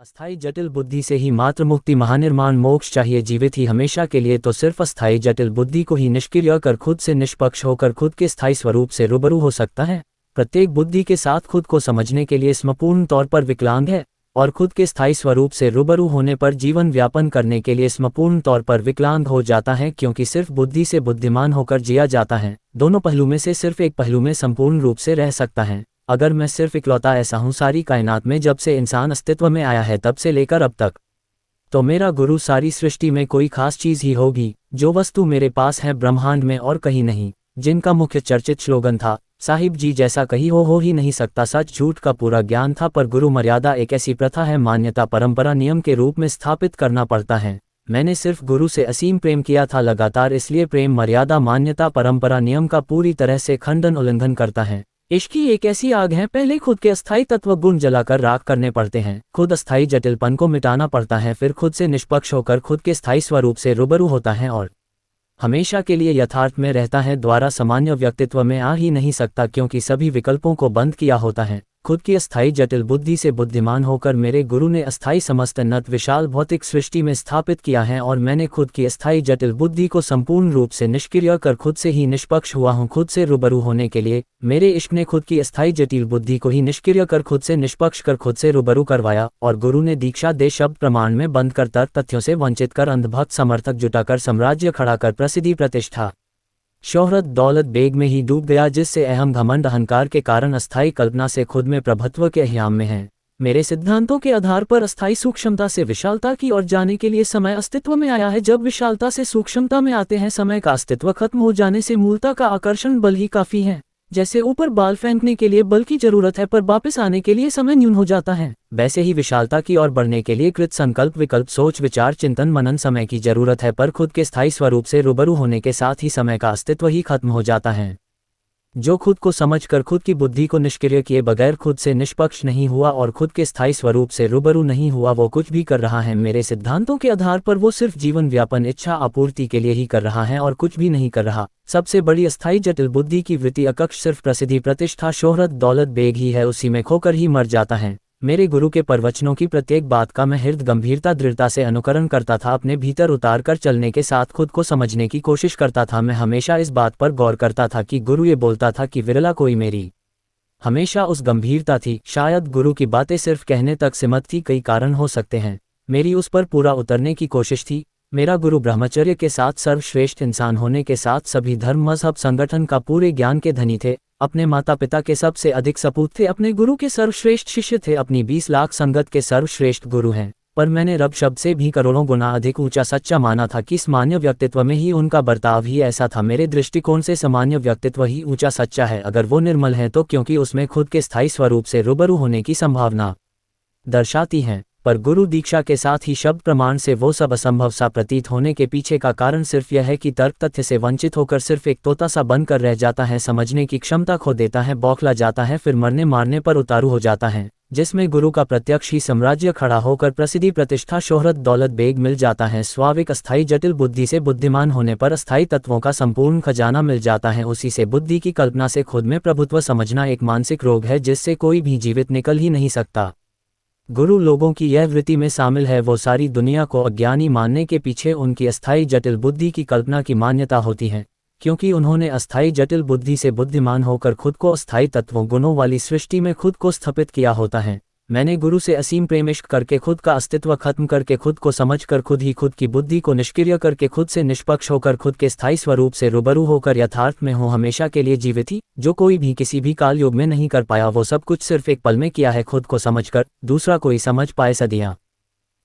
अस्थाई जटिल बुद्धि से ही मात्र मुक्ति महानिर्माण मोक्ष चाहिए जीवित ही हमेशा के लिए तो सिर्फ अस्थाई जटिल बुद्धि को ही निष्क्रिय कर खुद से निष्पक्ष होकर खुद के स्थायी स्वरूप से रूबरू हो सकता है। प्रत्येक बुद्धि के साथ खुद को समझने के लिए संपूर्ण तौर पर विकलांग है और खुद के स्थायी स्वरूप से रूबरू होने पर जीवन व्यापन करने के लिए संपूर्ण तौर पर विकलांग हो जाता है, क्योंकि सिर्फ बुद्धि से बुद्धिमान होकर जिया जाता है। दोनों पहलू में से सिर्फ एक पहलू में संपूर्ण रूप से रह सकता है। अगर मैं सिर्फ इकलौता ऐसा हूँ सारी कायनात में जब से इंसान अस्तित्व में आया है तब से लेकर अब तक, तो मेरा गुरु सारी सृष्टि में कोई खास चीज़ ही होगी। जो वस्तु मेरे पास है ब्रह्मांड में और कहीं नहीं, जिनका मुख्य चर्चित स्लोगन था साहिब जी जैसा कहीं हो ही नहीं सकता, सच झूठ का पूरा ज्ञान था। पर गुरु मर्यादा एक ऐसी प्रथा है, मान्यता परंपरा नियम के रूप में स्थापित करना पड़ता है। मैंने सिर्फ गुरु से असीम प्रेम किया था लगातार, इसलिए प्रेम मर्यादा मान्यता परंपरा नियम का पूरी तरह से खंडन उल्लंघन करता है। इश्क की एक ऐसी आग है, पहले खुद के अस्थायी तत्व गुण जलाकर राख करने पड़ते हैं, खुद अस्थायी जटिलपन को मिटाना पड़ता है, फिर खुद से निष्पक्ष होकर खुद के स्थायी स्वरूप से रूबरू होता है और हमेशा के लिए यथार्थ में रहता है। द्वारा सामान्य व्यक्तित्व में आ ही नहीं सकता, क्योंकि सभी विकल्पों को बंद किया होता है। खुद की अस्थायी जटिल बुद्धि से बुद्धिमान होकर मेरे गुरु ने अस्थायी समस्त नत विशाल भौतिक सृष्टि में स्थापित किया है और मैंने खुद की अस्थायी जटिल बुद्धि को संपूर्ण रूप से निष्क्रिय कर खुद से ही निष्पक्ष हुआ हूँ। खुद से रूबरू होने के लिए मेरे इश्क ने खुद की अस्थायी जटिल बुद्धि को ही निष्क्रिय कर खुद से निष्पक्ष कर खुद से रूबरू करवाया और गुरु ने दीक्षा दे शब्द प्रमाण में बंद कर तर्क तथ्यों से वंचित कर अंधभक्त समर्थक जुटाकर साम्राज्य खड़ा कर प्रसिद्धि प्रतिष्ठा शोहरत दौलत बेग में ही डूब गया, जिससे अहम घमंड अहंकार के कारण अस्थायी कल्पना से खुद में प्रभुत्व के अहियाम में है। मेरे सिद्धांतों के आधार पर अस्थायी सूक्ष्मता से विशालता की ओर जाने के लिए समय अस्तित्व में आया है। जब विशालता से सूक्ष्मता में आते हैं, समय का अस्तित्व खत्म हो जाने से मूलता का आकर्षण बल ही काफी है। जैसे ऊपर बाल फेंकने के लिए बल की जरूरत है पर वापस आने के लिए समय न्यून हो जाता है, वैसे ही विशालता की ओर बढ़ने के लिए कृत संकल्प विकल्प सोच विचार चिंतन मनन समय की जरूरत है। पर खुद के स्थायी स्वरूप से रूबरू होने के साथ ही समय का अस्तित्व ही खत्म हो जाता है। जो खुद को समझकर खुद की बुद्धि को निष्क्रिय किए बगैर खुद से निष्पक्ष नहीं हुआ और खुद के स्थायी स्वरूप से रूबरू नहीं हुआ, वो कुछ भी कर रहा है मेरे सिद्धांतों के आधार पर वो सिर्फ जीवन व्यापन इच्छा आपूर्ति के लिए ही कर रहा है और कुछ भी नहीं कर रहा। सबसे बड़ी अस्थायी जटिल बुद्धि की वृत्ति अकक्ष सिर्फ प्रसिद्धि प्रतिष्ठा शोहरत दौलत बेग ही है, उसी में खोकर ही मर जाता है। मेरे गुरु के प्रवचनों की प्रत्येक बात का मैं हृदय गंभीरता दृढ़ता से अनुकरण करता था, अपने भीतर उतार कर चलने के साथ खुद को समझने की कोशिश करता था। मैं हमेशा इस बात पर गौर करता था कि गुरु ये बोलता था कि विरला कोई मेरी हमेशा उस गंभीरता थी। शायद गुरु की बातें सिर्फ कहने तक सीमित थी, कई कारण हो सकते हैं। मेरी उस पर पूरा उतरने की कोशिश थी। मेरा गुरु ब्रह्मचर्य के साथ सर्वश्रेष्ठ इंसान होने के साथ सभी धर्म मजहब संगठन का पूरे ज्ञान के धनी थे, अपने माता पिता के सबसे अधिक सपूत थे, अपने गुरु के सर्वश्रेष्ठ शिष्य थे, अपनी 20 लाख संगत के सर्वश्रेष्ठ गुरु हैं। पर मैंने रब शब्द से भी करोड़ों गुना अधिक ऊंचा सच्चा माना था कि सामान्य व्यक्तित्व में ही उनका बर्ताव ही ऐसा था। मेरे दृष्टिकोण से सामान्य व्यक्तित्व ही ऊंचा सच्चा है अगर वो निर्मल है तो, क्योंकि उसमें खुद के स्थायी स्वरूप से रूबरू होने की संभावना दर्शाती हैं। पर गुरु दीक्षा के साथ ही शब्द प्रमाण से वो सब असंभव सा प्रतीत होने के पीछे का कारण सिर्फ यह है कि तर्क तथ्य से वंचित होकर सिर्फ एक तोता सा बनकर रह जाता है, समझने की क्षमता खो देता है, बौखला जाता है, फिर मरने मारने पर उतारू हो जाता है, जिसमें गुरु का प्रत्यक्ष ही साम्राज्य खड़ा होकर प्रसिद्धि प्रतिष्ठा शोहरत दौलत बेग मिल जाता है। स्वाभाविक अस्थायी जटिल बुद्धि से बुद्धिमान होने पर अस्थायी तत्वों का संपूर्ण खजाना मिल जाता है। उसी से बुद्धि की कल्पना से खुद में प्रभुत्व समझना एक मानसिक रोग है जिससे कोई भी जीवित निकल ही नहीं सकता। गुरु लोगों की यह वृत्ति में शामिल है, वो सारी दुनिया को अज्ञानी मानने के पीछे उनकी अस्थायी जटिल बुद्धि की कल्पना की मान्यता होती है, क्योंकि उन्होंने अस्थायी जटिल बुद्धि से बुद्धिमान होकर खुद को अस्थायी तत्वों गुणों वाली सृष्टि में खुद को स्थापित किया होता है। मैंने गुरु से असीम प्रेम इश्क करके खुद का अस्तित्व खत्म करके खुद को समझकर खुद ही खुद की बुद्धि को निष्क्रिय करके खुद से निष्पक्ष होकर खुद के स्थायी स्वरूप से रूबरू होकर यथार्थ में हूँ हमेशा के लिए जीवित ही। जो कोई भी किसी भी काल युग में नहीं कर पाया वो सब कुछ सिर्फ एक पल में किया है, खुद को समझकर दूसरा कोई समझ पाए सदियाँ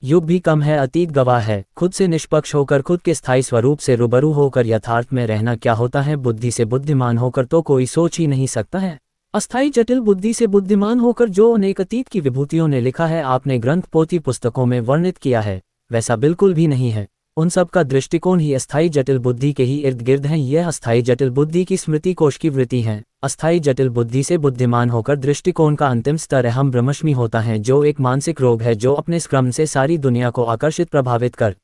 युग भी कम है, अतीत गवाह है। खुद से निष्पक्ष होकर खुद के स्थायी स्वरूप से रूबरू होकर यथार्थ में रहना क्या होता है, बुद्धि से बुद्धिमान होकर तो कोई सोच ही नहीं सकता है। अस्थायी जटिल बुद्धि से बुद्धिमान होकर जो अनेक अतीत की विभूतियों ने लिखा है, आपने ग्रंथ पोथी पुस्तकों में वर्णित किया है, वैसा बिल्कुल भी नहीं है। उन सब का दृष्टिकोण ही अस्थायी जटिल बुद्धि के ही इर्द गिर्द है। यह अस्थायी जटिल बुद्धि की स्मृति कोश की वृत्ति है। अस्थायी जटिल बुद्धि से बुद्धिमान होकर दृष्टिकोण का अंतिम स्तर अहम ब्रह्मष्मि होता है, जो एक मानसिक रोग है जो अपने क्रम से सारी दुनिया को आकर्षित प्रभावित कर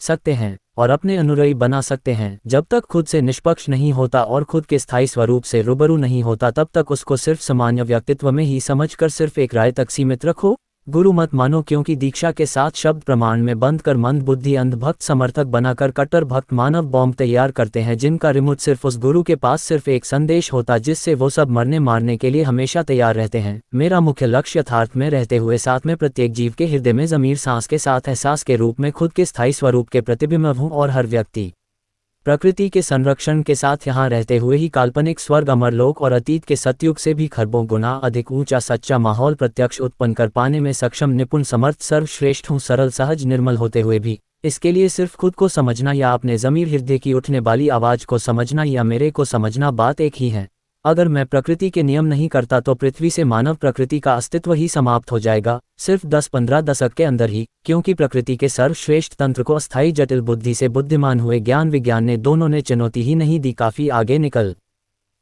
सकते हैं और अपने अनुयायी बना सकते हैं। जब तक खुद से निष्पक्ष नहीं होता और खुद के स्थायी स्वरूप से रूबरू नहीं होता, तब तक उसको सिर्फ सामान्य व्यक्तित्व में ही समझकर सिर्फ एक राय तक सीमित रखो। गुरु मत मानो, क्योंकि दीक्षा के साथ शब्द प्रमाण में बंद कर मंद बुद्धि अंधभक्त समर्थक बनाकर कट्टर भक्त मानव बॉम्ब तैयार करते हैं, जिनका रिमोट सिर्फ उस गुरु के पास सिर्फ एक संदेश होता जिससे वो सब मरने मारने के लिए हमेशा तैयार रहते हैं। मेरा मुख्य लक्ष्य यथार्थ में रहते हुए साथ में प्रत्येक जीव के हृदय में ज़मीर सांस के साथ एहसास के रूप में खुद के स्थायी स्वरूप के प्रतिबिंब हूँ, और हर व्यक्ति प्रकृति के संरक्षण के साथ यहाँ रहते हुए ही काल्पनिक स्वर्ग, अमरलोक और अतीत के सतयुग से भी खरबों गुना अधिक ऊंचा सच्चा माहौल प्रत्यक्ष उत्पन्न कर पाने में सक्षम, निपुण, समर्थ, सर्वश्रेष्ठ हूँ, सरल, सहज, निर्मल होते हुए भी। इसके लिए सिर्फ खुद को समझना या अपने ज़मीर हृदय की उठने वाली आवाज़ को समझना या मेरे को समझना बात एक ही है। अगर मैं प्रकृति के नियम नहीं करता तो पृथ्वी से मानव प्रकृति का अस्तित्व ही समाप्त हो जाएगा, सिर्फ 10-15 दशक के अंदर ही, क्योंकि प्रकृति के सर्वश्रेष्ठ तंत्र को अस्थायी जटिल बुद्धि से बुद्धिमान हुए ज्ञान विज्ञान ने दोनों ने चुनौती ही नहीं दी, काफ़ी आगे निकल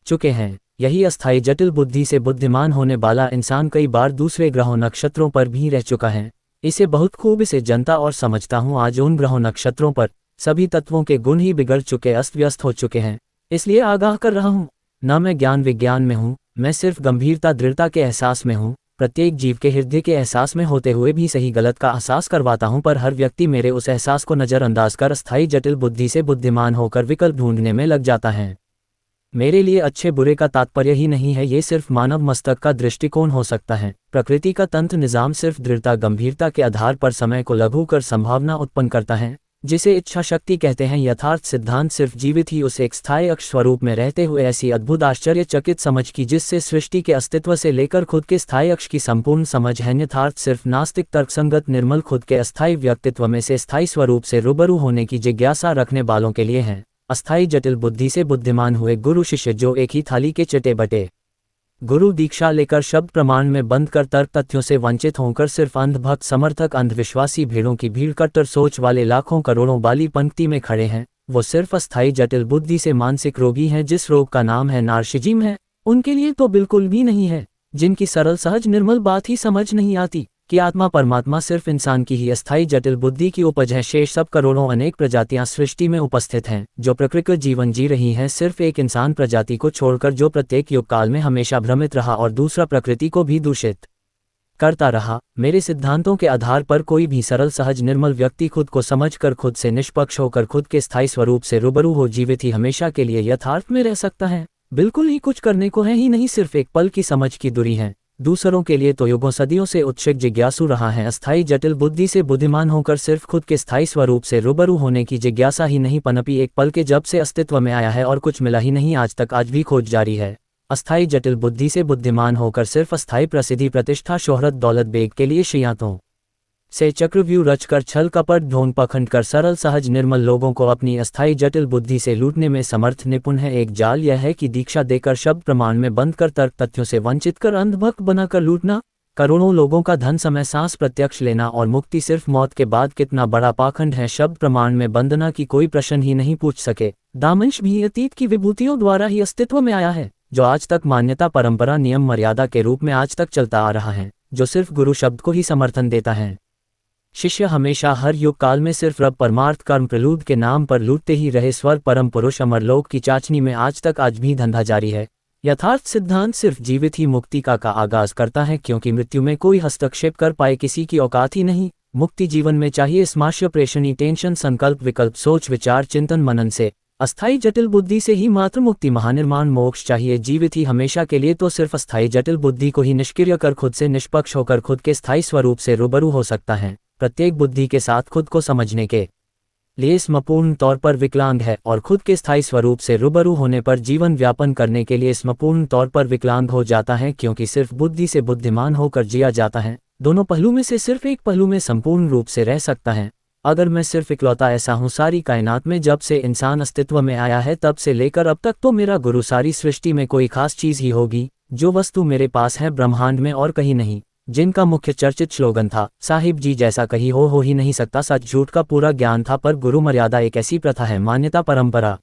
चुके हैं। यही अस्थायी जटिल बुद्धि से बुद्धिमान होने वाला इंसान कई बार दूसरे ग्रहों नक्षत्रों पर भी रह चुका है। इसे बहुत खूब से जानता और समझता हूँ। आज उन ग्रहों नक्षत्रों पर सभी तत्वों के गुण ही बिगड़ चुके, अस्त व्यस्त हो चुके हैं, इसलिए आगाह कर रहा हूँ। न मैं ज्ञान विज्ञान में हूँ, मैं सिर्फ गंभीरता दृढ़ता के एहसास में हूँ। प्रत्येक जीव के हृदय के एहसास में होते हुए भी सही गलत का एहसास करवाता हूँ, पर हर व्यक्ति मेरे उस एहसास को नज़रअंदाज कर अस्थायी जटिल बुद्धि से बुद्धिमान होकर विकल्प ढूंढने में लग जाता है। मेरे लिए अच्छे बुरे का तात्पर्य ही नहीं है, ये सिर्फ मानव मस्तक का दृष्टिकोण हो सकता है। प्रकृति का तंत्र निज़ाम सिर्फ दृढ़ता गंभीरता के आधार पर समय को लघु कर संभावना उत्पन्न करता है, जिसे इच्छा शक्ति कहते हैं। यथार्थ सिद्धांत सिर्फ जीवित ही उस एक स्थायी अक्ष स्वरूप में रहते हुए ऐसी अद्भुत आश्चर्यचकित समझ की जिससे सृष्टि के अस्तित्व से लेकर खुद के स्थायी अक्ष की संपूर्ण समझ है। यथार्थ सिर्फ नास्तिक तर्कसंगत निर्मल खुद के अस्थायी व्यक्तित्व में से स्थायी स्वरूप से रूबरू होने की जिज्ञासा रखने वालों के लिए है। अस्थायी जटिल बुद्धि से बुद्धिमान हुए गुरु शिष्य जो एक ही थाली के चटे बटे गुरु दीक्षा लेकर शब्द प्रमाण में बंद कर तर्क तथ्यों से वंचित होकर सिर्फ अंधभक्त समर्थक अंधविश्वासी भीड़ों की भीड़ कट्टर सोच वाले लाखों करोड़ों वाली पंक्ति में खड़े हैं, वो सिर्फ अस्थायी जटिल बुद्धि से मानसिक रोगी हैं, जिस रोग का नाम है नार्सिसिज्म है। उनके लिए तो बिल्कुल भी नहीं है, जिनकी सरल सहज निर्मल बात ही समझ नहीं आती कि आत्मा परमात्मा सिर्फ इंसान की ही अस्थायी जटिल बुद्धि की उपज है। शेष सब करोड़ों अनेक प्रजातियां सृष्टि में उपस्थित हैं, जो प्रकृति जीवन जी रही हैं, सिर्फ एक इंसान प्रजाति को छोड़कर जो प्रत्येक युग काल में हमेशा भ्रमित रहा और दूसरा प्रकृति को भी दूषित करता रहा। मेरे सिद्धांतों के आधार पर कोई भी सरल सहज निर्मल व्यक्ति खुद को समझकर खुद से निष्पक्ष होकर खुद के स्थायी स्वरूप से रूबरू हो जीवित ही हमेशा के लिए यथार्थ में रह सकता है। बिल्कुल ही कुछ करने को है ही नहीं, सिर्फ एक पल की समझ की दूरी है। दूसरों के लिए तो युगों सदियों से उत्सुक जिज्ञासु रहा है। अस्थायी जटिल बुद्धि से बुद्धिमान होकर सिर्फ खुद के स्थायी स्वरूप से रूबरू होने की जिज्ञासा ही नहीं पनपी एक पल के जब से अस्तित्व में आया है, और कुछ मिला ही नहीं आज तक, आज भी खोज जारी है। अस्थायी जटिल बुद्धि से बुद्धिमान होकर सिर्फ अस्थायी प्रसिद्धि प्रतिष्ठा शोहरत दौलत बेग के लिए शियातों से चक्रव्यूह रचकर छल कपट ढोंग पखंड कर सरल सहज निर्मल लोगों को अपनी अस्थायी जटिल बुद्धि से लूटने में समर्थ निपुण है। एक जाल यह है कि दीक्षा देकर शब्द प्रमाण में बंद कर तर्क तथ्यों से वंचित कर अंधभक्त बनाकर लूटना, करोड़ों लोगों का धन समय सांस प्रत्यक्ष लेना और मुक्ति सिर्फ मौत के बाद, कितना बड़ा पाखंड है। शब्द प्रमाण में बंधना की कोई प्रश्न ही नहीं पूछ सके। दामंश भी अतीत की विभूतियों द्वारा ही अस्तित्व में आया है, जो आज तक मान्यता परंपरा नियम मर्यादा के रूप में आज तक चलता आ रहा है, जो सिर्फ गुरु शब्द को ही समर्थन देता है। शिष्य हमेशा हर युग काल में सिर्फ रब परमार्थ कर्म प्रलूद के नाम पर लूटते ही रहे। स्वर्ग परम पुरुष अमरलोक की चाचनी में आज भी धंधा जारी है। यथार्थ सिद्धांत सिर्फ जीवित ही मुक्ति का आगाज करता है, क्योंकि मृत्यु में कोई हस्तक्षेप कर पाए किसी की औकात ही नहीं। मुक्ति जीवन में चाहिए स्माश्य प्रेषणी टेंशन संकल्प विकल्प सोच विचार चिंतन मनन से। अस्थायी जटिल बुद्धि से ही मात्र मुक्ति महानिर्माण मोक्ष चाहिए। जीवित ही हमेशा के लिए तो सिर्फ अस्थायी जटिल बुद्धि को ही निष्क्रिय कर खुद से निष्पक्ष होकर खुद के स्थायी स्वरूप से रूबरू हो सकता है। प्रत्येक बुद्धि के साथ खुद को समझने के लिए स्मपूर्ण तौर पर विकलांग है, और खुद के स्थायी स्वरूप से रूबरू होने पर जीवन व्यापन करने के लिए स्मपूर्ण तौर पर विकलांग हो जाता है, क्योंकि सिर्फ बुद्धि से बुद्धिमान होकर जिया जाता है। दोनों पहलू में से सिर्फ एक पहलू में संपूर्ण रूप से रह सकता है। अगर मैं सिर्फ इकलौता ऐसा हूँ सारी कायनात में, जब से इंसान अस्तित्व में आया है तब से लेकर अब तक, तो मेरा गुरु सारी सृष्टि में कोई खास चीज़ ही होगी। जो वस्तु मेरे पास है ब्रह्मांड में और कहीं नहीं, जिनका मुख्य चर्चित स्लोगन था साहिब जी जैसा कहीं हो ही नहीं सकता, सच झूठ का पूरा ज्ञान था। पर गुरु मर्यादा एक ऐसी प्रथा है, मान्यता परंपरा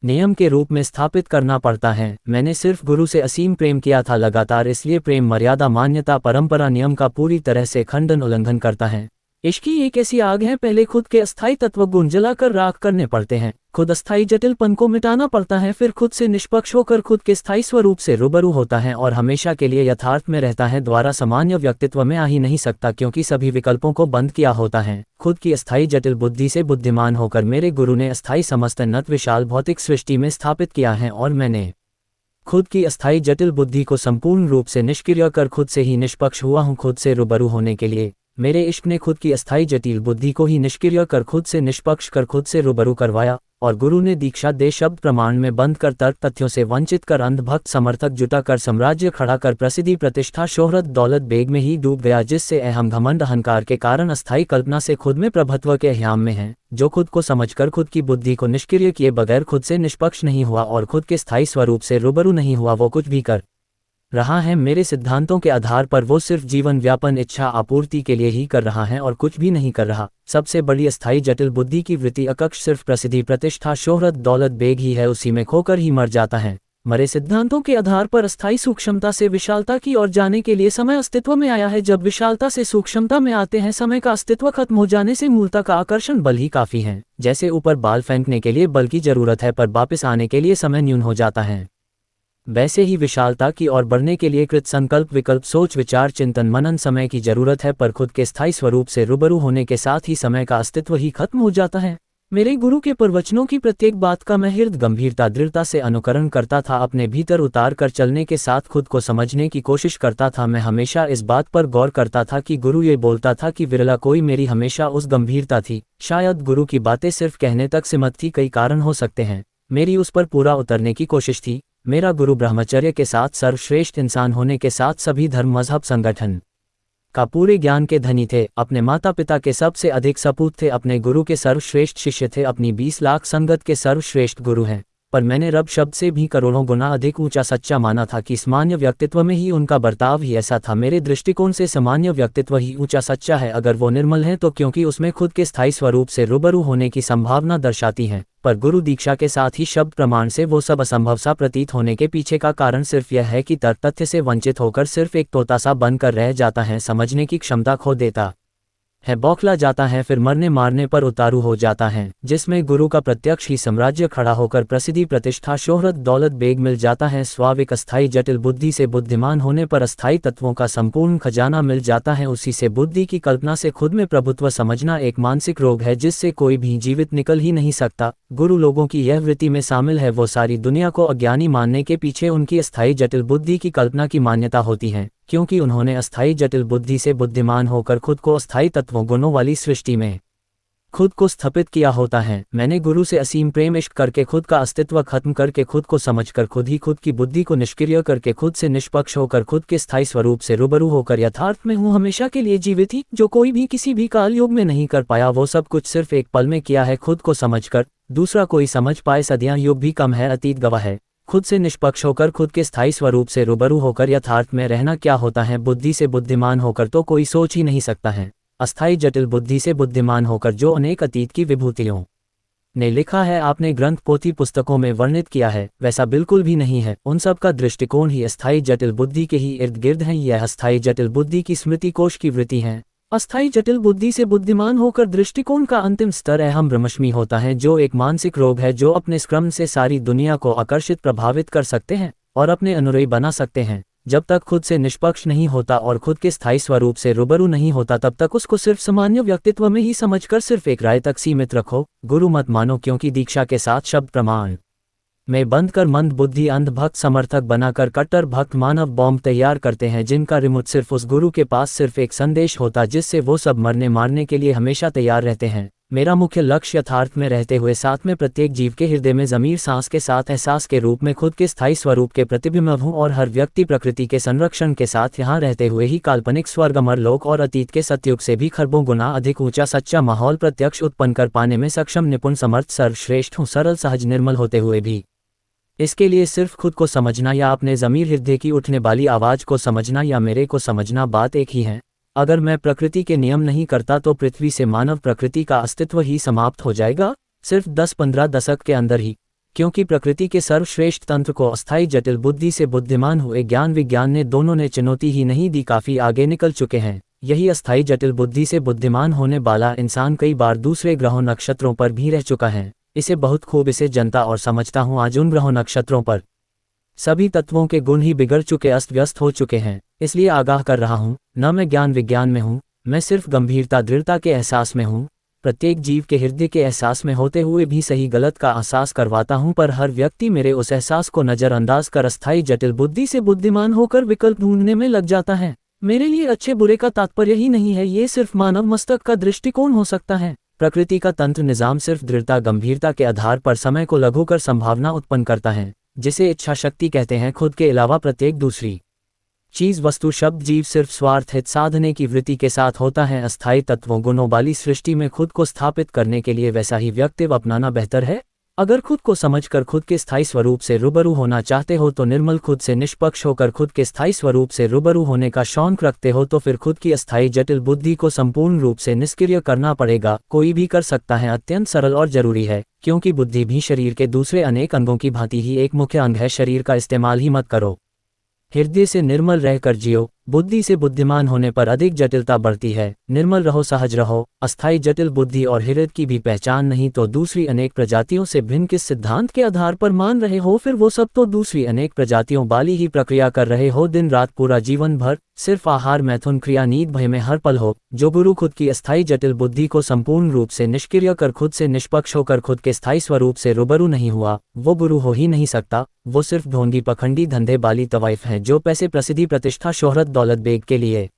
नियम के रूप में स्थापित करना पड़ता है। मैंने सिर्फ गुरु से असीम प्रेम किया था लगातार, इसलिए प्रेम मर्यादा मान्यता परंपरा नियम का पूरी तरह से खंडन उल्लंघन करता है। इश्क की एक ऐसी आग है, पहले खुद के अस्थायी तत्व गुण जलाकर राख करने पड़ते हैं, खुद अस्थायी जटिलपन को मिटाना पड़ता है, फिर खुद से निष्पक्ष होकर खुद के स्थायी स्वरूप से रूबरू होता है और हमेशा के लिए यथार्थ में रहता है। द्वारा सामान्य व्यक्तित्व में आ ही नहीं सकता, क्योंकि सभी विकल्पों को बंद किया होता है। खुद की अस्थायी जटिल बुद्धि से बुद्धिमान होकर मेरे गुरु ने अस्थायी समस्त उन्नत विशाल भौतिक सृष्टि में स्थापित किया है, और मैंने खुद की अस्थायी जटिल बुद्धि को संपूर्ण रूप से निष्क्रिय कर खुद से ही निष्पक्ष हुआ हूँ। खुद से रूबरू होने के लिए मेरे इश्क ने खुद की अस्थायी जटिल बुद्धि को ही निष्क्रिय कर खुद से निष्पक्ष कर खुद से रूबरू करवाया, और गुरु ने दीक्षा दे शब्द प्रमाण में बंद कर तर्क तथ्यों से वंचित कर अंध भक्त समर्थक जुटा कर साम्राज्य खड़ा कर प्रसिद्धि प्रतिष्ठा शोहरत दौलत बेग में ही डूब गया, जिससे अहम घमंड अहंकार के कारण अस्थायी कल्पना से खुद में प्रभुत्व के अहयाम में है। जो खुद को समझकर खुद की बुद्धि को निष्क्रिय किए बगैर खुद से निष्पक्ष नहीं हुआ और खुद के स्थायी स्वरूप से रूबरू नहीं हुआ, वो कुछ भी कर रहा है मेरे सिद्धांतों के आधार पर वो सिर्फ जीवन व्यापन इच्छा आपूर्ति के लिए ही कर रहा है और कुछ भी नहीं कर रहा। सबसे बड़ी अस्थायी जटिल बुद्धि की वृत्ति अकक्ष सिर्फ प्रसिद्धि प्रतिष्ठा शोहरत दौलत बेग ही है, उसी में खोकर ही मर जाता है। मरे सिद्धांतों के आधार पर अस्थायी सूक्ष्मता से विशालता की ओर जाने के लिए समय अस्तित्व में आया है। जब विशालता से सूक्ष्मता में आते हैं, समय का अस्तित्व खत्म हो जाने से मूलता का आकर्षण बल ही काफी है। जैसे ऊपर बाल फेंकने के लिए बल की जरूरत है, पर वापस आने के लिए समय न्यून हो जाता है, वैसे ही विशालता की ओर बढ़ने के लिए कृत संकल्प विकल्प सोच विचार चिंतन मनन समय की जरूरत है, पर खुद के स्थायी स्वरूप से रूबरू होने के साथ ही समय का अस्तित्व ही खत्म हो जाता है। मेरे गुरु के प्रवचनों की प्रत्येक बात का मैं हृदय गंभीरता दृढ़ता से अनुकरण करता था, अपने भीतर उतार कर चलने के साथ खुद को समझने की कोशिश करता था। मैं हमेशा इस बात पर गौर करता था कि गुरु ये बोलता था कि विरला कोई मेरी हमेशा उस गंभीरता थी। शायद गुरु की बातें सिर्फ कहने तक सीमित थी, कई कारण हो सकते हैं। मेरी उस पर पूरा उतरने की कोशिश थी। मेरा गुरु ब्रह्मचर्य के साथ सर्वश्रेष्ठ इंसान होने के साथ सभी धर्म मजहब संगठन का पूरे ज्ञान के धनी थे, अपने माता पिता के सबसे अधिक सपूत थे, अपने गुरु के सर्वश्रेष्ठ शिष्य थे, अपनी 20 लाख संगत के सर्वश्रेष्ठ गुरु हैं। पर मैंने रब शब्द से भी करोड़ों गुना अधिक ऊंचा सच्चा माना था कि सामान्य व्यक्तित्व में ही उनका बर्ताव ही ऐसा था। मेरे दृष्टिकोण से सामान्य व्यक्तित्व ही ऊंचा सच्चा है अगर वो निर्मल है तो, क्योंकि उसमें खुद के स्थायी स्वरूप से रूबरू होने की संभावना दर्शाती है। पर गुरु दीक्षा के साथ ही शब्द प्रमाण से वो सब असंभव सा प्रतीत होने के पीछे का कारण सिर्फ यह है कि तर्क तथ्य से वंचित होकर सिर्फ एक तोता सा बनकर रह जाता है, समझने की क्षमता खो देता है, बौखला जाता है, फिर मरने मारने पर उतारू हो जाता है। जिसमें गुरु का प्रत्यक्ष ही साम्राज्य खड़ा होकर प्रसिद्धि प्रतिष्ठा शोहरत दौलत बेग मिल जाता है। स्वाभाविक अस्थायी जटिल बुद्धि से बुद्धिमान होने पर अस्थायी तत्वों का संपूर्ण खजाना मिल जाता है। उसी से बुद्धि की कल्पना से खुद में प्रभुत्व समझना एक मानसिक रोग है जिससे कोई भी जीवित निकल ही नहीं सकता। गुरु लोगों की यह वृत्ति में शामिल है, वो सारी दुनिया को अज्ञानी मानने के पीछे उनकी अस्थायी जटिल बुद्धि की कल्पना की मान्यता होती है, क्योंकि उन्होंने अस्थायी जटिल बुद्धि से बुद्धिमान होकर खुद को अस्थायी तत्वों गुणों वाली सृष्टि में खुद को स्थापित किया होता है। मैंने गुरु से असीम प्रेम इश्क करके खुद का अस्तित्व खत्म करके खुद को समझकर खुद ही खुद की बुद्धि को निष्क्रिय करके खुद से निष्पक्ष होकर खुद के स्थायी स्वरूप से रूबरू होकर यथार्थ में हूँ हमेशा के लिए जीवित ही। जो कोई भी किसी भी काल युग में नहीं कर पाया वो सब कुछ सिर्फ एक पल में किया है। खुद को समझकर दूसरा कोई समझ पाए सदियां युग भी कम है, अतीत गवाह है। खुद से निष्पक्ष होकर खुद के स्थायी स्वरूप से रूबरू होकर यथार्थ में रहना क्या होता है। बुद्धि से बुद्धिमान होकर तो कोई सोच ही नहीं सकता है। अस्थायी जटिल बुद्धि से बुद्धिमान होकर जो अनेक अतीत की विभूतियों ने लिखा है, आपने ग्रंथ पोथी पुस्तकों में वर्णित किया है, वैसा बिल्कुल भी नहीं है। उन सब का दृष्टिकोण ही अस्थायी जटिल बुद्धि के ही इर्द गिर्द है। यह अस्थायी जटिल बुद्धि की स्मृति कोश की वृत्ति है। अस्थायी जटिल बुद्धि से बुद्धिमान होकर दृष्टिकोण का अंतिम स्तर अहम ब्रह्मष्मी होता है, जो एक मानसिक रोग है जो अपने क्रम से सारी दुनिया को आकर्षित प्रभावित कर सकते हैं और अपने अनुयायी बना सकते हैं। जब तक खुद से निष्पक्ष नहीं होता और खुद के स्थायी स्वरूप से रूबरू नहीं होता तब तक उसको सिर्फ सामान्य व्यक्तित्व में ही समझकर सिर्फ एक राय तक सीमित रखो। गुरु मत मानो, क्योंकि दीक्षा के साथ शब्द प्रमाण में बंद कर मंद बुद्धि अंध भक्त समर्थक बनाकर कट्टर भक्त मानव बॉम्ब तैयार करते हैं, जिनका रिमोट सिर्फ उस गुरु के पास सिर्फ एक संदेश होता जिससे वो सब मरने मारने के लिए हमेशा तैयार रहते हैं। मेरा मुख्य लक्ष्य यथार्थ में रहते हुए साथ में प्रत्येक जीव के हृदय में ज़मीर सांस के साथ एहसास के रूप में खुद के स्थायी स्वरूप के प्रतिबिंब हूँ, और हर व्यक्ति प्रकृति के संरक्षण के साथ यहाँ रहते हुए ही काल्पनिक स्वर्ग अमर लोक और अतीत के सतयुग से भी खरबों गुना अधिक ऊंचा सच्चा माहौल प्रत्यक्ष उत्पन्न कर पाने में सक्षम निपुण समर्थ सर्वश्रेष्ठ हूँ, सरल सहज निर्मल होते हुए भी। इसके लिए सिर्फ खुद को समझना या अपने ज़मीर हृदय की उठने वाली आवाज़ को समझना या मेरे को समझना बात एक ही है। अगर मैं प्रकृति के नियम नहीं करता तो पृथ्वी से मानव प्रकृति का अस्तित्व ही समाप्त हो जाएगा, सिर्फ 10-15 दशक के अंदर ही। क्योंकि प्रकृति के सर्वश्रेष्ठ तंत्र को अस्थायी जटिल बुद्धि से बुद्धिमान हुए ज्ञान विज्ञान ने दोनों ने चुनौती ही नहीं दी, काफ़ी आगे निकल चुके हैं। यही अस्थायी जटिल बुद्धि से बुद्धिमान होने वाला इंसान कई बार दूसरे ग्रहों नक्षत्रों पर भी रह चुका है। इसे बहुत खूब इसे जनता और समझता हूँ। आज उन ग्रहों नक्षत्रों पर सभी तत्वों के गुण ही बिगड़ चुके, अस्त व्यस्त हो चुके हैं। इसलिए आगाह कर रहा हूँ, न मैं ज्ञान विज्ञान में हूँ, मैं सिर्फ गंभीरता दृढ़ता के एहसास में हूँ। प्रत्येक जीव के हृदय के एहसास में होते हुए भी सही गलत का एहसास करवाता हूँ, पर हर व्यक्ति मेरे उस एहसास को नज़रअंदाज कर अस्थायी जटिल बुद्धि से बुद्धिमान होकर विकल्प ढूंढने में लग जाता है। मेरे लिए अच्छे बुरे का तात्पर्य ही नहीं है, ये सिर्फ मानव मस्तक का दृष्टिकोण हो सकता है। प्रकृति का तंत्र निजाम सिर्फ दृढ़ता गंभीरता के आधार पर समय को लघु कर संभावना उत्पन्न करता है, जिसे इच्छा शक्ति कहते हैं। खुद के अलावा प्रत्येक दूसरी चीज वस्तु शब्द जीव सिर्फ स्वार्थ हित साधने की वृत्ति के साथ होता है। अस्थायी तत्वों गुणों वाली सृष्टि में खुद को स्थापित करने के लिए वैसा ही व्यक्तित्व अपनाना बेहतर है। अगर खुद को समझकर खुद के स्थायी स्वरूप से रूबरू होना चाहते हो तो निर्मल खुद से निष्पक्ष होकर खुद के स्थायी स्वरूप से रूबरू होने का शौक रखते हो तो फिर खुद की अस्थायी जटिल बुद्धि को संपूर्ण रूप से निष्क्रिय करना पड़ेगा। कोई भी कर सकता है, अत्यंत सरल और जरूरी है, क्योंकि बुद्धि भी शरीर के दूसरे अनेक अंगों की भांति ही एक मुख्य अंग है। शरीर का इस्तेमाल ही मत करो, हृदय से निर्मल रहकर जियो। बुद्धि से बुद्धिमान होने पर अधिक जटिलता बढ़ती है। निर्मल रहो, सहज रहो। अस्थायी जटिल बुद्धि और हृदय की भी पहचान नहीं तो दूसरी अनेक प्रजातियों से भिन्न किस सिद्धांत के आधार पर मान रहे हो? फिर वो सब तो दूसरी अनेक प्रजातियों वाली ही प्रक्रिया कर रहे हो, दिन रात पूरा जीवन भर सिर्फ आहार मैथुन क्रिया नींद भय में हर पल हो। जो गुरु खुद की अस्थायी जटिल बुद्धि को संपूर्ण रूप से निष्क्रिय कर खुद से निष्पक्ष होकर खुद के स्थायी स्वरूप से रूबरू नहीं हुआ, वो गुरु हो ही नहीं सकता। वो सिर्फ ढोंगी पखंडी धंधे वाली तवाइफ हैं जो पैसे प्रसिद्धि प्रतिष्ठा शोहरत दौलत बेग के लिए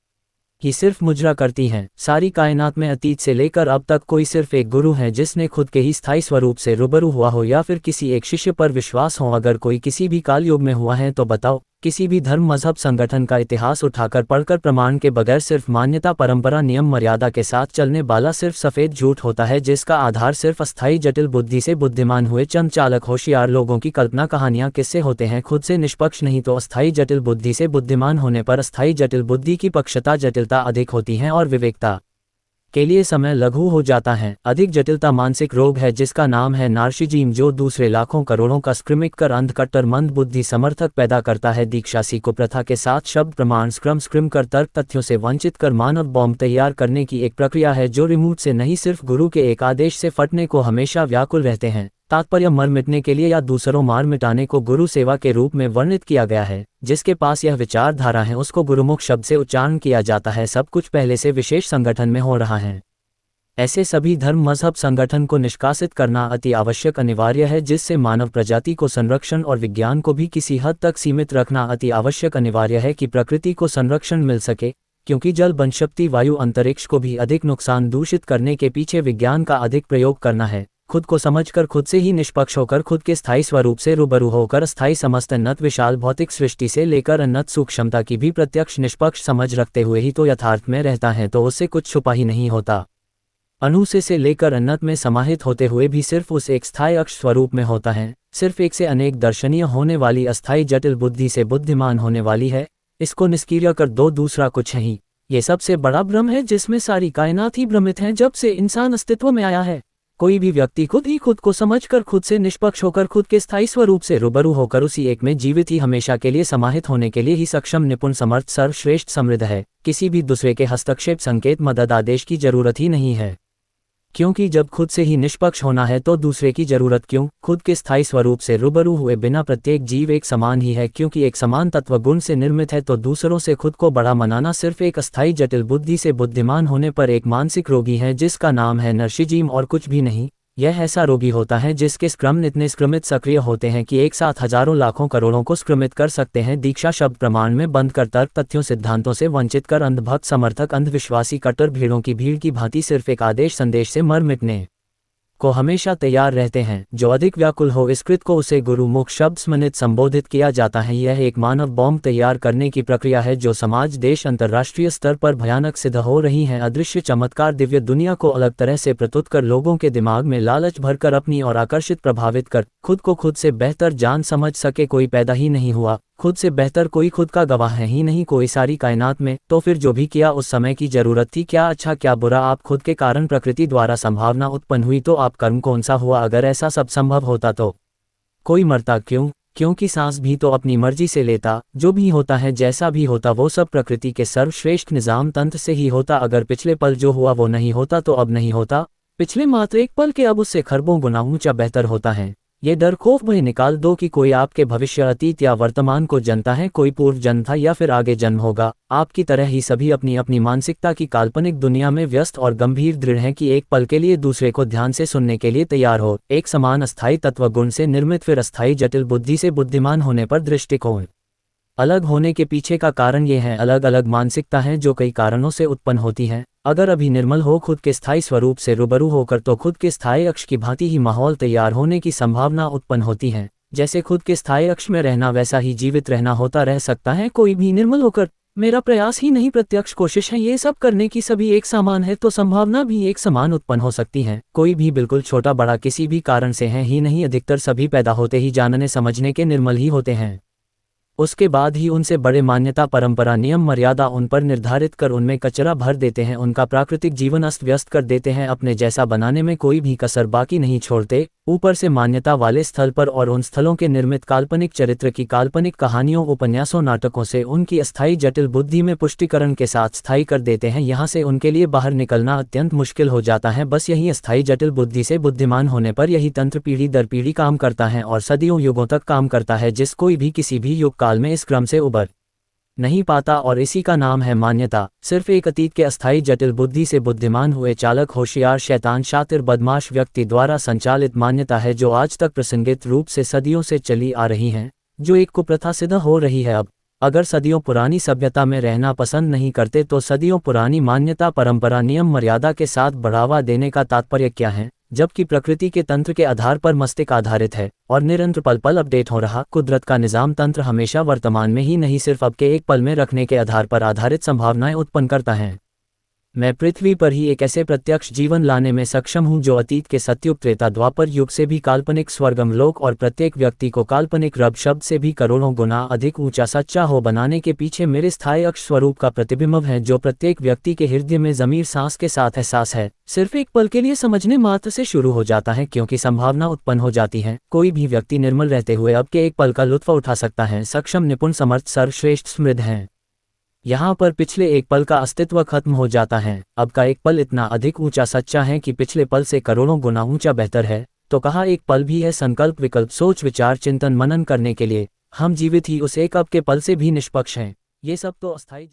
ही सिर्फ मुजरा करती हैं। सारी कायनात में अतीत से लेकर अब तक कोई सिर्फ एक गुरु है जिसने खुद के ही स्थायी स्वरूप से रूबरू हुआ हो, या फिर किसी एक शिष्य पर विश्वास हो। अगर कोई किसी भी काल युग में हुआ है तो बताओ। किसी भी धर्म मजहब संगठन का इतिहास उठाकर पढ़कर प्रमाण के बगैर सिर्फ मान्यता परंपरा नियम मर्यादा के साथ चलने वाला सिर्फ सफेद झूठ होता है, जिसका आधार सिर्फ अस्थायी जटिल बुद्धि से बुद्धिमान हुए चंद चालक होशियार लोगों की कल्पना कहानियां किससे होते हैं। खुद से निष्पक्ष नहीं तो अस्थायी जटिल बुद्धि से बुद्धिमान होने पर अस्थायी जटिल बुद्धि की पक्षता जटिलता अधिक होती है और विवेकता के लिए समय लघु हो जाता है। अधिक जटिलता मानसिक रोग है जिसका नाम है नार्सिसिज्म, जो दूसरे लाखों करोड़ों का स्क्रिमिक कर अंध कट्टर मंद बुद्धि समर्थक पैदा करता है। दीक्षासी को प्रथा के साथ शब्द प्रमाण स्क्रिम कर तर्क तथ्यों से वंचित कर मानव बॉम्ब तैयार करने की एक प्रक्रिया है जो रिमोट से नहीं सिर्फ गुरु के एक आदेश से फटने को हमेशा व्याकुल रहते हैं। तात्पर्य मर मिटने के लिए या दूसरों मार मिटाने को गुरु सेवा के रूप में वर्णित किया गया है। जिसके पास यह विचारधारा है उसको गुरुमुख शब्द से उच्चारण किया जाता है। सब कुछ पहले से विशेष संगठन में हो रहा है। ऐसे सभी धर्म मजहब संगठन को निष्कासित करना अति आवश्यक अनिवार्य है, जिससे मानव प्रजाति को संरक्षण और विज्ञान को भी किसी हद तक सीमित रखना अति आवश्यक अनिवार्य है कि प्रकृति को संरक्षण मिल सके। क्योंकि जल वनस्पति वायु अंतरिक्ष को भी अधिक नुकसान दूषित करने के पीछे विज्ञान का अधिक प्रयोग करना है। खुद को समझकर खुद से ही निष्पक्ष होकर खुद के स्थायी स्वरूप से रूबरू होकर अस्थायी समस्त उन्नत विशाल भौतिक सृष्टि से लेकर उन्नत सूक्ष्मता की भी प्रत्यक्ष निष्पक्ष समझ रखते हुए ही तो यथार्थ में रहता है, तो उससे कुछ छुपा ही नहीं होता। अणु से लेकर उन्नत में समाहित होते हुए भी सिर्फ उस एक स्थायी अक्ष स्वरूप में होता है। सिर्फ एक से अनेक दर्शनीय होने वाली अस्थायी जटिल बुद्धि से बुद्धिमान होने वाली है। इसको निष्क्रिय कर दो, दूसरा कुछ नहीं। ये सबसे बड़ा भ्रम है जिसमें सारी कायनात ही भ्रमित है जब से इंसान अस्तित्व में आया है। कोई भी व्यक्ति खुद ही खुद को समझकर खुद से निष्पक्ष होकर खुद के स्थायी स्वरूप से रूबरू होकर उसी एक में जीवित ही हमेशा के लिए समाहित होने के लिए ही सक्षम निपुण समर्थ सर्वश्रेष्ठ समृद्ध है। किसी भी दूसरे के हस्तक्षेप संकेत मदद आदेश की जरूरत ही नहीं है, क्योंकि जब खुद से ही निष्पक्ष होना है तो दूसरे की जरूरत क्यों? खुद के स्थायी स्वरूप से रूबरू हुए बिना प्रत्येक जीव एक समान ही है, क्योंकि एक समान तत्व गुण से निर्मित है। तो दूसरों से खुद को बड़ा मनाना सिर्फ एक अस्थायी जटिल बुद्धि से बुद्धिमान होने पर एक मानसिक रोगी है जिसका नाम है नार्सिसिज्म और कुछ भी नहीं। यह ऐसा रोगी होता है जिसके स्क्रम इतने स्क्रमित सक्रिय होते हैं कि एक साथ हजारों लाखों करोड़ों को स्क्रमित कर सकते हैं। दीक्षा शब्द प्रमाण में बंद कर तर्क तथ्यों सिद्धांतों से वंचित कर अंधभक्त समर्थक अंधविश्वासी कट्टर भीड़ों की भीड़ की भांति सिर्फ एक आदेश संदेश से मर मिटने को हमेशा तैयार रहते हैं। जो अधिक व्याकुल हो इस कृत को उसे गुरुमुख शब्द स्मृत संबोधित किया जाता है। यह एक मानव बॉम्ब तैयार करने की प्रक्रिया है जो समाज देश अंतर्राष्ट्रीय स्तर पर भयानक सिद्ध हो रही है। अदृश्य चमत्कार दिव्य दुनिया को अलग तरह से प्रस्तुत कर लोगों के दिमाग में लालच भरकर अपनी और आकर्षित प्रभावित कर खुद को खुद से बेहतर जान समझ सके कोई पैदा ही नहीं हुआ। खुद से बेहतर कोई खुद का गवाह है ही नहीं कोई सारी कायनात में। तो फिर जो भी किया उस समय की जरूरत थी, क्या अच्छा क्या बुरा, आप खुद के कारण प्रकृति द्वारा संभावना उत्पन्न हुई तो आप कर्म कौन सा हुआ? अगर ऐसा सब संभव होता तो कोई मरता क्यों? क्योंकि सांस भी तो अपनी मर्जी से लेता। जो भी होता है जैसा भी होता वो सब प्रकृति के सर्वश्रेष्ठ निजाम तंत्र से ही होता। अगर पिछले पल जो हुआ वो नहीं होता तो अब नहीं होता। पिछले मात्र एक पल के अब उससे खरबों गुना ऊंचा बेहतर होता है। ये डर खौफ भय निकाल दो कि कोई आपके भविष्य अतीत या वर्तमान को जानता है, कोई पूर्व जन्म था या फिर आगे जन्म होगा। आपकी तरह ही सभी अपनी अपनी मानसिकता की काल्पनिक दुनिया में व्यस्त और गंभीर दृढ़ हैं कि एक पल के लिए दूसरे को ध्यान से सुनने के लिए तैयार हो। एक समान अस्थायी तत्व गुण से निर्मित फिर अस्थायी जटिल बुद्धि से बुद्धिमान होने पर दृष्टिकोण अलग होने के पीछे का कारण ये है, अलग अलग मानसिकता है जो कई कारणों से उत्पन्न होती है। अगर अभी निर्मल हो खुद के स्थायी स्वरूप से रूबरू होकर तो खुद के स्थायी अक्ष की भांति ही माहौल तैयार होने की संभावना उत्पन्न होती है। जैसे खुद के स्थायी अक्ष में रहना वैसा ही जीवित रहना होता रह सकता है। कोई भी निर्मल होकर मेरा प्रयास ही नहीं प्रत्यक्ष कोशिश है ये सब करने की सभी एक समान है तो संभावना भी एक समान उत्पन्न हो सकती है। कोई भी बिल्कुल छोटा बड़ा किसी भी कारण से है ही नहीं, अधिकतर सभी पैदा होते ही जानने समझने के निर्मल ही होते हैं। उसके बाद ही उनसे बड़े मान्यता परंपरा नियम मर्यादा उन पर निर्धारित कर उनमें कचरा भर देते हैं, उनका प्राकृतिक जीवन अस्त व्यस्त कर देते हैं, अपने जैसा बनाने में कोई भी कसर बाकी नहीं छोड़ते। ऊपर से मान्यता वाले स्थल पर और उन स्थलों के निर्मित काल्पनिक चरित्र की काल्पनिक कहानियों उपन्यासों नाटकों से उनकी अस्थायी जटिल बुद्धि में पुष्टिकरण के साथ स्थायी कर देते हैं। यहाँ से उनके लिए बाहर निकलना अत्यंत मुश्किल हो जाता है। बस यही अस्थायी जटिल बुद्धि से बुद्धिमान होने पर यही तंत्र पीढ़ी दर पीढ़ी काम करता है और सदियों युगों तक काम करता है, जिस कोई भी किसी भी युग काल में इस क्रम से उबर नहीं पाता और इसी का नाम है मान्यता। सिर्फ एक अतीत के अस्थायी जटिल बुद्धि से बुद्धिमान हुए चालक होशियार शैतान शातिर बदमाश व्यक्ति द्वारा संचालित मान्यता है जो आज तक प्रसंगित रूप से सदियों से चली आ रही हैं, जो एक कुप्रथा सिद्ध हो रही है अब। अगर सदियों पुरानी सभ्यता में रहना पसंद नहीं करते तो सदियों पुरानी मान्यता परंपरा नियम मर्यादा के साथ बढ़ावा देने का तात्पर्य क्या है, जबकि प्रकृति के तंत्र के आधार पर मस्तिष्क आधारित है और निरंतर पल पल अपडेट हो रहा कुदरत का निजाम तंत्र हमेशा वर्तमान में ही नहीं सिर्फ अब के एक पल में रखने के आधार पर आधारित संभावनाएं उत्पन्न करता है। मैं पृथ्वी पर ही एक ऐसे प्रत्यक्ष जीवन लाने में सक्षम हूं जो अतीत के सतयुग त्रेता द्वापर युग से भी काल्पनिक स्वर्गम लोक और प्रत्येक व्यक्ति को काल्पनिक रब शब्द से भी करोड़ों गुना अधिक ऊंचा सच्चा हो बनाने के पीछे मेरे स्थायी अक्ष स्वरूप का प्रतिबिंब है, जो प्रत्येक व्यक्ति के हृदय में ज़मीर सांस के साथ एहसास है। सिर्फ एक पल के लिए समझने मात्र से शुरू हो जाता है क्योंकि संभावना उत्पन्न हो जाती है। कोई भी व्यक्ति निर्मल रहते हुए अब के एक पल का लुत्फ उठा सकता है। सक्षम निपुण समर्थ सर्वश्रेष्ठ समृद्ध हैं। यहाँ पर पिछले एक पल का अस्तित्व खत्म हो जाता है। अब का एक पल इतना अधिक ऊंचा सच्चा है कि पिछले पल से करोड़ों गुना ऊंचा बेहतर है। तो कहा एक पल भी है संकल्प विकल्प सोच विचार चिंतन मनन करने के लिए। हम जीवित ही उस एक अब के पल से भी निष्पक्ष हैं। ये सब तो अस्थायी